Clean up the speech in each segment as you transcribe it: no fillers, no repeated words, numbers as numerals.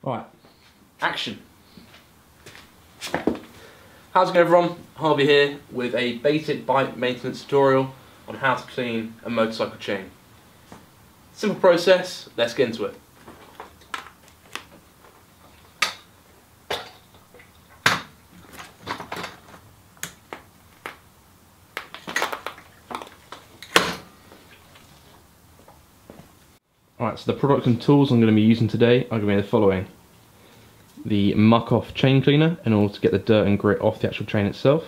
Alright, action. How's it going, everyone? Harvey here with a basic bike maintenance tutorial on how to clean a motorcycle chain. Simple process, let's get into it. Alright, so the product and tools I'm going to be using today are going to be the following. The muck off chain cleaner in order to get the dirt and grit off the actual chain itself.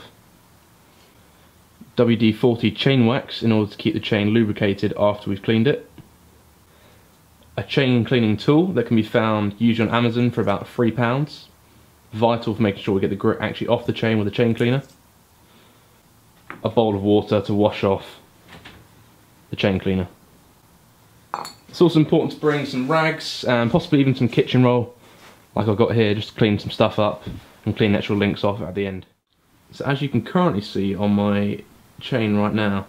WD-40 chain wax in order to keep the chain lubricated after we've cleaned it. A chain cleaning tool that can be found usually on Amazon for about £3. Vital for making sure we get the grit actually off the chain with the chain cleaner. A bowl of water to wash off the chain cleaner. It's also important to bring some rags and possibly even some kitchen roll like I've got here, just to clean some stuff up and clean the actual links off at the end. So as you can currently see on my chain right now,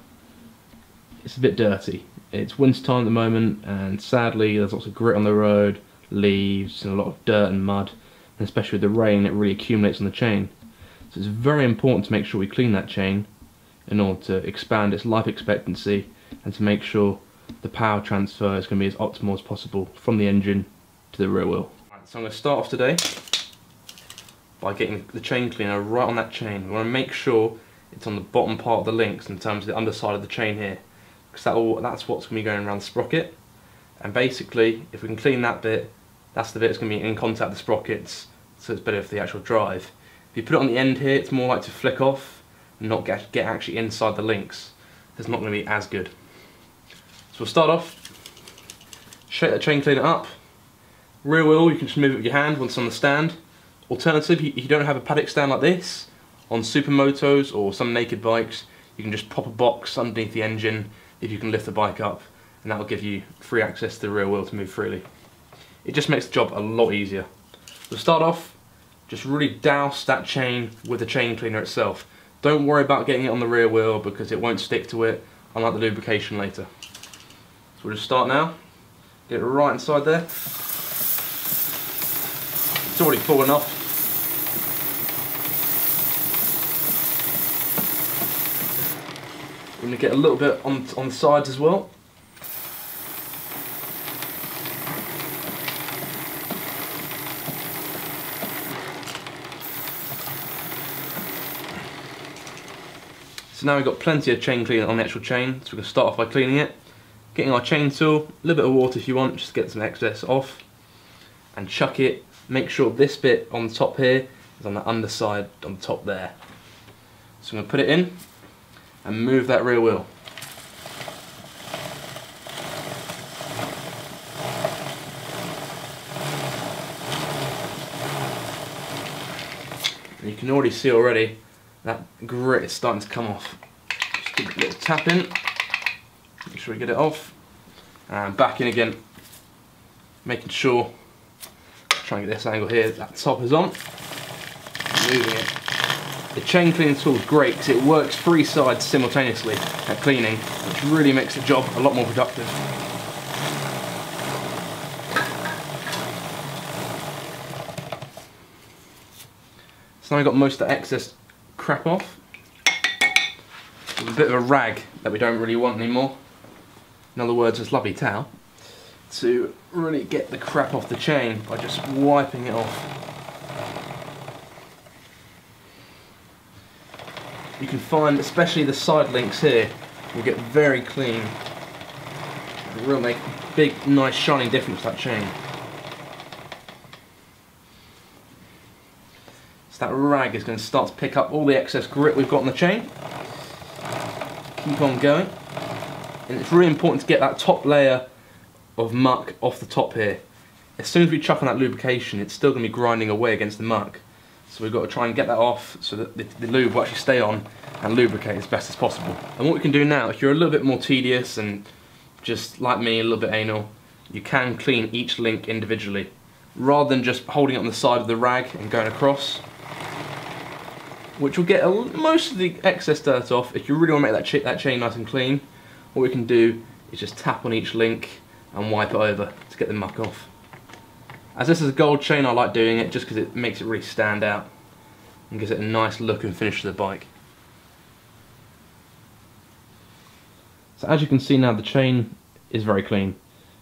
it's a bit dirty. It's winter time at the moment, and sadly there's lots of grit on the road, leaves and a lot of dirt and mud, and especially with the rain it really accumulates on the chain. So it's very important to make sure we clean that chain in order to expand its life expectancy and to make sure the power transfer is going to be as optimal as possible from the engine to the rear wheel. So I'm going to start off today by getting the chain cleaner right on that chain. We want to make sure it's on the bottom part of the links in terms of the underside of the chain here, because that's what's going to be going around the sprocket. And basically, if we can clean that bit, that's the bit that's going to be in contact with the sprockets, so it's better for the actual drive. If you put it on the end here, it's more like to flick off and not get actually inside the links. It's not going to be as good. So we'll start off, shake the chain cleaner up. Rear wheel, you can just move it with your hand once on the stand. Alternatively, if you don't have a paddock stand like this, on supermotos or some naked bikes, you can just pop a box underneath the engine if you can lift the bike up, and that will give you free access to the rear wheel to move freely. It just makes the job a lot easier. We'll start off, just really douse that chain with the chain cleaner itself. Don't worry about getting it on the rear wheel because it won't stick to it, unlike the lubrication later. So we'll just start now, get it right inside there. It's already fallen off. We're going to get a little bit on the sides as well. So now we've got plenty of chain cleaner on the actual chain, so we're going to start off by cleaning it. Getting our chain tool, a little bit of water if you want, just to get some excess off, and chuck it. Make sure this bit on the top here is on the underside on the top there. So I'm going to put it in and move that rear wheel. And you can already see already that grit is starting to come off. Just give it a little tap in, make sure we get it off, and back in again, making sure. Try and get this angle here, that top is on, moving it. The chain cleaning tool is great because it works three sides simultaneously at cleaning, which really makes the job a lot more productive. So now we've got most of the excess crap off, with a bit of a rag that we don't really want anymore. In other words, this lovely towel, to really get the crap off the chain by just wiping it off. You can find, especially the side links here, will get very clean. It will make a big, nice, shining difference to that chain. So that rag is going to start to pick up all the excess grit we've got on the chain. Keep on going. And it's really important to get that top layer of muck off the top here. As soon as we chuck on that lubrication, it's still going to be grinding away against the muck. So we've got to try and get that off so that the lube will actually stay on and lubricate as best as possible. And what we can do now, if you're a little bit more tedious and just like me, a little bit anal, you can clean each link individually. Rather than just holding it on the side of the rag and going across, which will get most of the excess dirt off. If you really want to make that chain nice and clean, what we can do is just tap on each link and wipe it over to get the muck off. As this is a gold chain, I like doing it just because it makes it really stand out and gives it a nice look and finish to the bike. So as you can see now, the chain is very clean.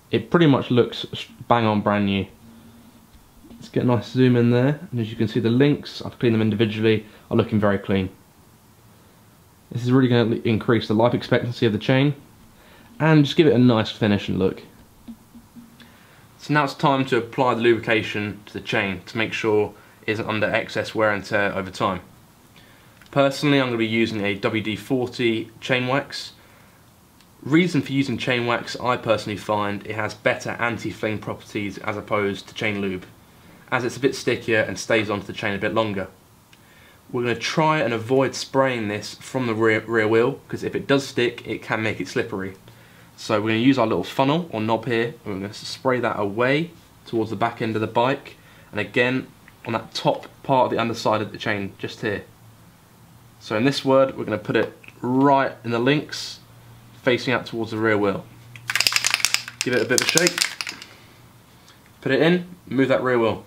It pretty much looks bang on brand new. Let's get a nice zoom in there, and as you can see, the links, I've cleaned them individually, are looking very clean. This is really going to increase the life expectancy of the chain and just give it a nice finish and look. So now it's time to apply the lubrication to the chain to make sure it isn't under excess wear and tear over time. Personally, I'm going to be using a WD-40 chain wax. Reason for using chain wax, I personally find it has better anti-fling properties as opposed to chain lube, as it's a bit stickier and stays onto the chain a bit longer. We're going to try and avoid spraying this from the rear wheel, because if it does stick, it can make it slippery. So we're going to use our little funnel or knob here, and we're going to spray that away towards the back end of the bike, and again on that top part of the underside of the chain, just here. So in this word, we're going to put it right in the links, facing out towards the rear wheel. Give it a bit of a shake, put it in, move that rear wheel.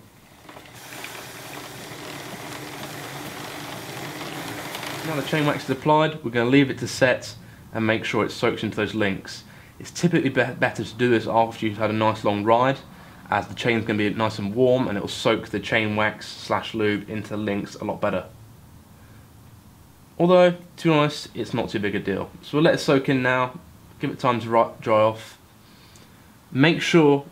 Now the chain wax is applied, we're going to leave it to set and make sure it soaks into those links. It's typically better to do this after you've had a nice long ride, as the chain's going to be nice and warm and it will soak the chain wax / lube into the links a lot better. Although, to be honest, it's not too big a deal. So we'll let it soak in now, give it time to dry off. Make sure,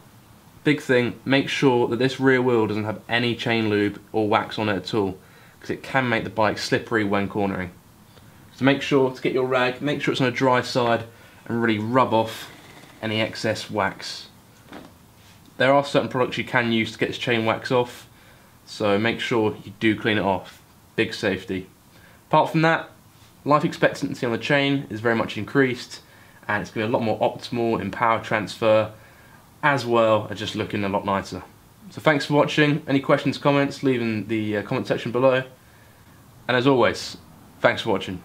big thing, make sure that this rear wheel doesn't have any chain lube or wax on it at all, because it can make the bike slippery when cornering. So make sure to get your rag, make sure it's on a dry side and really rub off any excess wax. There are certain products you can use to get this chain wax off, so make sure you do clean it off. Big safety. Apart from that, life expectancy on the chain is very much increased, and it's going to be a lot more optimal in power transfer, as well as just looking a lot nicer. So thanks for watching. Any questions, comments, leave in the comment section below. And as always, thanks for watching.